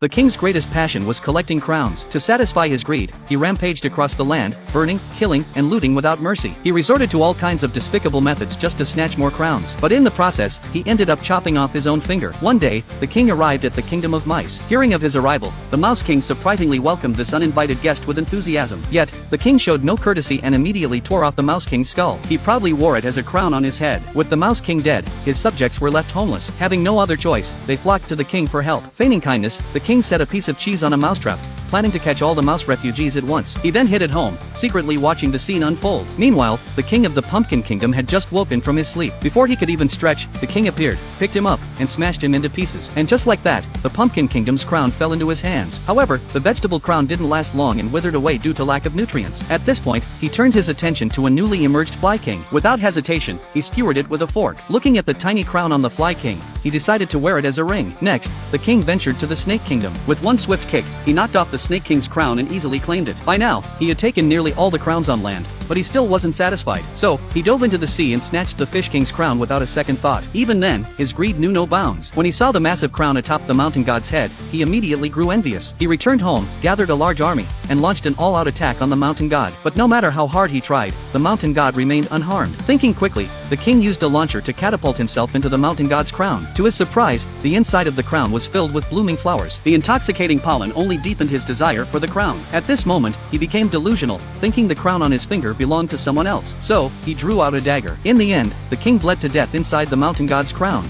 The king's greatest passion was collecting crowns. To satisfy his greed, he rampaged across the land, burning, killing, and looting without mercy. He resorted to all kinds of despicable methods just to snatch more crowns. But in the process, he ended up chopping off his own finger. One day, the king arrived at the kingdom of mice. Hearing of his arrival, the Mouse King surprisingly welcomed this uninvited guest with enthusiasm. Yet, the king showed no courtesy and immediately tore off the Mouse King's skull. He proudly wore it as a crown on his head. With the Mouse King dead, his subjects were left homeless. Having no other choice, they flocked to the king for help. Feigning kindness, the king set a piece of cheese on a mousetrap, planning to catch all the mouse refugees at once. He then hid at home, secretly watching the scene unfold. Meanwhile, the king of the Pumpkin Kingdom had just woken from his sleep. Before he could even stretch, the king appeared, picked him up, and smashed him into pieces. And just like that, the Pumpkin Kingdom's crown fell into his hands. However, the vegetable crown didn't last long and withered away due to lack of nutrients. At this point, he turned his attention to a newly emerged Fly King. Without hesitation, he skewered it with a fork. Looking at the tiny crown on the Fly King, he decided to wear it as a ring. Next, the king ventured to the Snake Kingdom. With one swift kick, he knocked off the Snake King's crown and easily claimed it. By now, he had taken nearly all the crowns on land, but he still wasn't satisfied. So, he dove into the sea and snatched the Fish King's crown without a second thought. Even then, his greed knew no bounds. When he saw the massive crown atop the mountain god's head, he immediately grew envious. He returned home, gathered a large army, and launched an all-out attack on the mountain god. But no matter how hard he tried, the mountain god remained unharmed. Thinking quickly, the king used a launcher to catapult himself into the mountain god's crown. To his surprise, the inside of the crown was filled with blooming flowers. The intoxicating pollen only deepened his desire for the crown. At this moment, he became delusional, thinking the crown on his finger belonged to someone else. So, he drew out a dagger. In the end, the king bled to death inside the mountain god's crown.